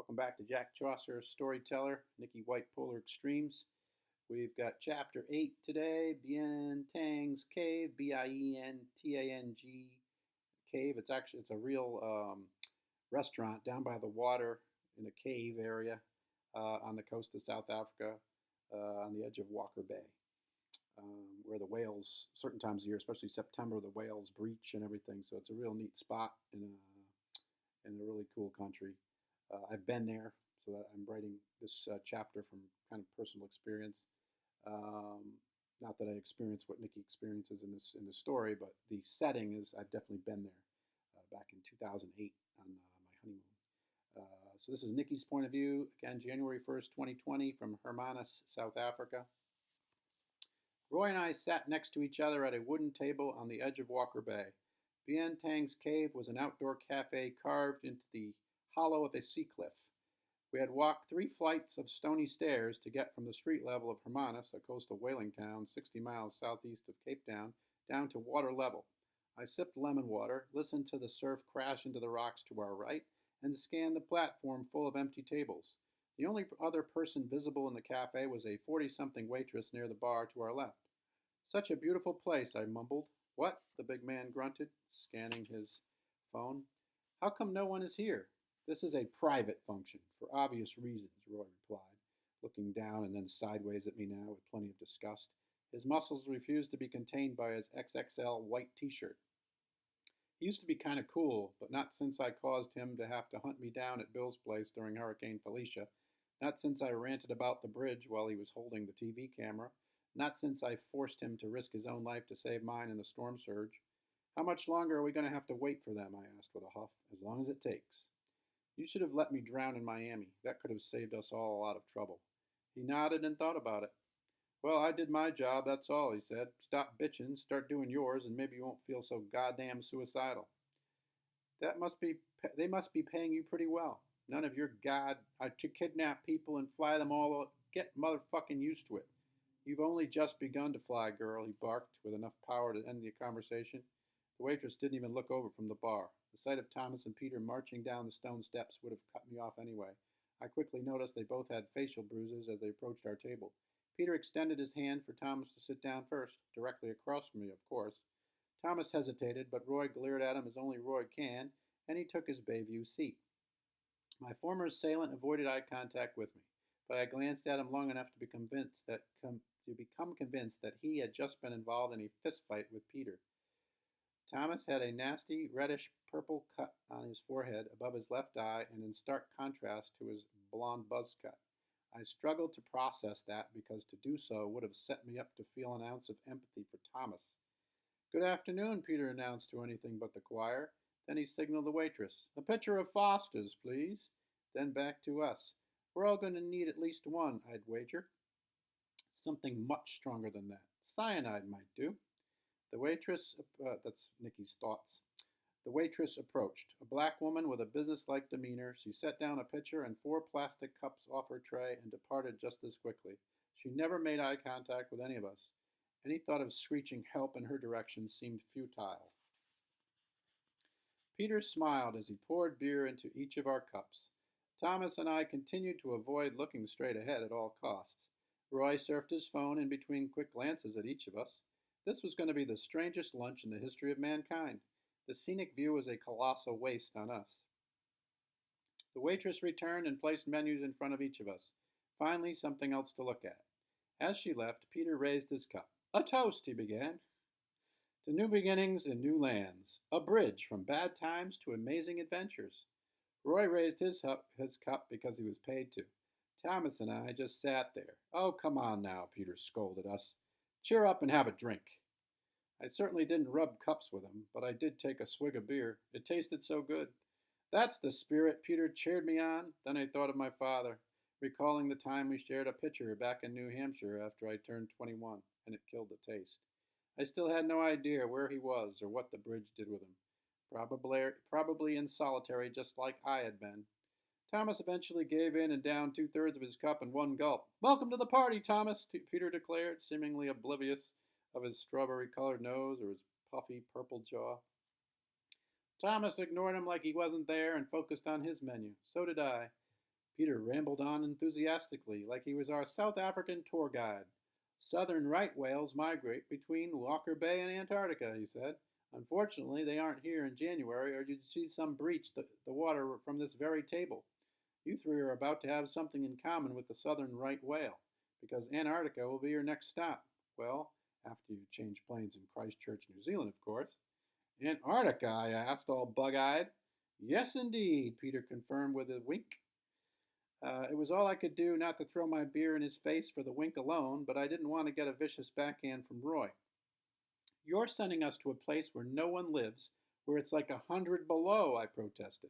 Welcome back to Jack Chaucer, Storyteller, Nikki White Polar Extremes. We've got Chapter 8 today, Bientang's Cave, Bientang Cave. It's a real restaurant down by the water in a cave area on the coast of South Africa on the edge of Walker Bay. Where the whales, certain times of year, especially September, the whales breach and everything. So it's a real neat spot in a really cool country. I've been there, so I'm writing this chapter from kind of personal experience. Not that I experienced what Nikki experiences in the story, but the setting is I've definitely been there back in 2008 on my honeymoon. So this is Nikki's point of view, again, January 1st, 2020, from Hermanus, South Africa. Roy and I sat next to each other at a wooden table on the edge of Walker Bay. Bientang's Cave was an outdoor cafe carved into the hollow of a sea cliff. We had walked 3 flights of stony stairs to get from the street level of Hermanus, a coastal whaling town 60 miles southeast of Cape Town, down to water level. I sipped lemon water, listened to the surf crash into the rocks to our right, and scanned the platform full of empty tables. The only other person visible in the cafe was a 40-something waitress near the bar to our left. Such a beautiful place, I mumbled. What? The big man grunted, scanning his phone. How come no one is here? This is a private function, for obvious reasons, Roy replied, looking down and then sideways at me now with plenty of disgust. His muscles refused to be contained by his XXL white t-shirt. He used to be kind of cool, but not since I caused him to have to hunt me down at Bill's place during Hurricane Felicia, not since I ranted about the bridge while he was holding the TV camera, not since I forced him to risk his own life to save mine in the storm surge. How much longer are we going to have to wait for them, I asked with a huff. As long as it takes. You should have let me drown in Miami. That could have saved us all a lot of trouble. He nodded and thought about it. Well, I did my job, that's all, he said. Stop bitching, start doing yours, and maybe you won't feel so goddamn suicidal. They must be paying you pretty well. None of your to kidnap people and fly them all out. Get motherfucking used to it. You've only just begun to fly, girl, he barked with enough power to end the conversation. The waitress didn't even look over from the bar. The sight of Thomas and Peter marching down the stone steps would have cut me off anyway. I quickly noticed they both had facial bruises as they approached our table. Peter extended his hand for Thomas to sit down first, directly across from me, of course. Thomas hesitated, but Roy glared at him as only Roy can, and he took his Bayview seat. My former assailant avoided eye contact with me, but I glanced at him long enough to become convinced that he had just been involved in a fistfight with Peter. Thomas had a nasty reddish-purple cut on his forehead above his left eye and in stark contrast to his blonde buzz cut. I struggled to process that because to do so would have set me up to feel an ounce of empathy for Thomas. Good afternoon, Peter announced to anything but the choir. Then he signaled the waitress. A pitcher of Foster's, please. Then back to us. We're all going to need at least one, I'd wager. Something much stronger than that. Cyanide might do. The waitress, that's Nikki's thoughts. The waitress approached. A black woman with a businesslike demeanor. She set down a pitcher and 4 plastic cups off her tray and departed just as quickly. She never made eye contact with any of us. Any thought of screeching help in her direction seemed futile. Peter smiled as he poured beer into each of our cups. Thomas and I continued to avoid looking straight ahead at all costs. Roy surfed his phone in between quick glances at each of us. This was going to be the strangest lunch in the history of mankind. The scenic view was a colossal waste on us. The waitress returned and placed menus in front of each of us. Finally, something else to look at. As she left, Peter raised his cup. A toast, he began. To new beginnings in new lands. A bridge from bad times to amazing adventures. Roy raised his cup because he was paid to. Thomas and I just sat there. Oh, come on now, Peter scolded us. Cheer up and have a drink. I certainly didn't rub cups with him, but I did take a swig of beer. It tasted so good. That's the spirit, Peter cheered me on. Then I thought of my father, recalling the time we shared a pitcher back in New Hampshire after I turned 21, and it killed the taste. I still had no idea where he was or what the bridge did with him. Probably in solitary, just like I had been. Thomas eventually gave in and downed 2/3 of his cup in one gulp. Welcome to the party, Thomas, Peter declared, seemingly oblivious of his strawberry-colored nose or his puffy purple jaw. Thomas ignored him like he wasn't there and focused on his menu. So did I. Peter rambled on enthusiastically, like he was our South African tour guide. Southern right whales migrate between Walker Bay and Antarctica, he said. Unfortunately, they aren't here in January, or you'd see some breach the water from this very table. You three are about to have something in common with the southern right whale, because Antarctica will be your next stop. Well, after you change planes in Christchurch, New Zealand, of course. Antarctica? I asked, all bug eyed. Yes, indeed, Peter confirmed with a wink. It was all I could do not to throw my beer in his face for the wink alone, but I didn't want to get a vicious backhand from Roy. You're sending us to a place where no one lives, where it's like 100 below, I protested.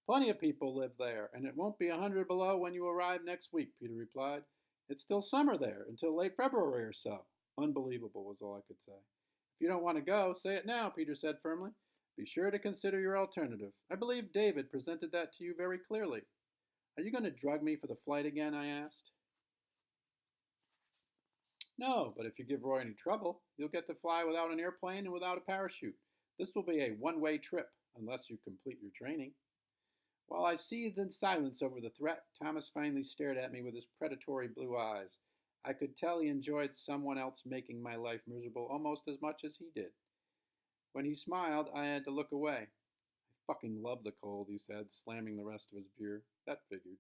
Plenty of people live there, and it won't be 100 below when you arrive next week, Peter replied. It's still summer there, until late February or so. Unbelievable was all I could say. If you don't want to go, say it now, Peter said firmly. Be sure to consider your alternative. I believe David presented that to you very clearly. Are you going to drug me for the flight again? I asked. No, but if you give Roy any trouble, you'll get to fly without an airplane and without a parachute. This will be a one-way trip, unless you complete your training. While I seethed in silence over the threat, Thomas finally stared at me with his predatory blue eyes. I could tell he enjoyed someone else making my life miserable almost as much as he did. When he smiled, I had to look away. I fucking love the cold, he said, slamming the rest of his beer. That figured.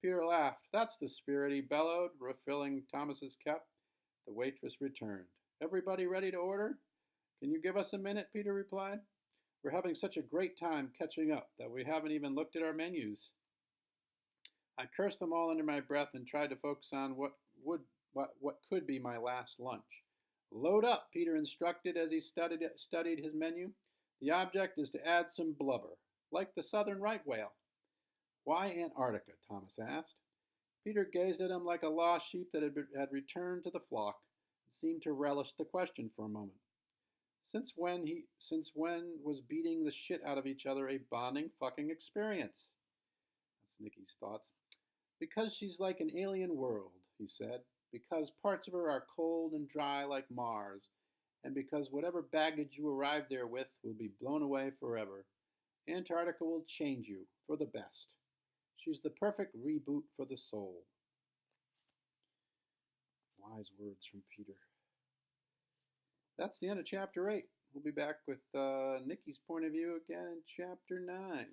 Peter laughed. That's the spirit, he bellowed, refilling Thomas's cup. The waitress returned. Everybody ready to order? Can you give us a minute? Peter replied. We're having such a great time catching up that we haven't even looked at our menus. I cursed them all under my breath and tried to focus on what could be my last lunch. Load up, Peter instructed as he studied his menu. The object is to add some blubber, like the southern right whale. Why Antarctica? Thomas asked. Peter gazed at him like a lost sheep that had returned to the flock and seemed to relish the question for a moment. Since when was beating the shit out of each other a bonding fucking experience? That's Nikki's thoughts. Because she's like an alien world, he said. Because parts of her are cold and dry like Mars. And because whatever baggage you arrive there with will be blown away forever. Antarctica will change you for the best. She's the perfect reboot for the soul. Wise words from Peter. That's the end of Chapter 8. We'll be back with Nikki's point of view again in Chapter 9.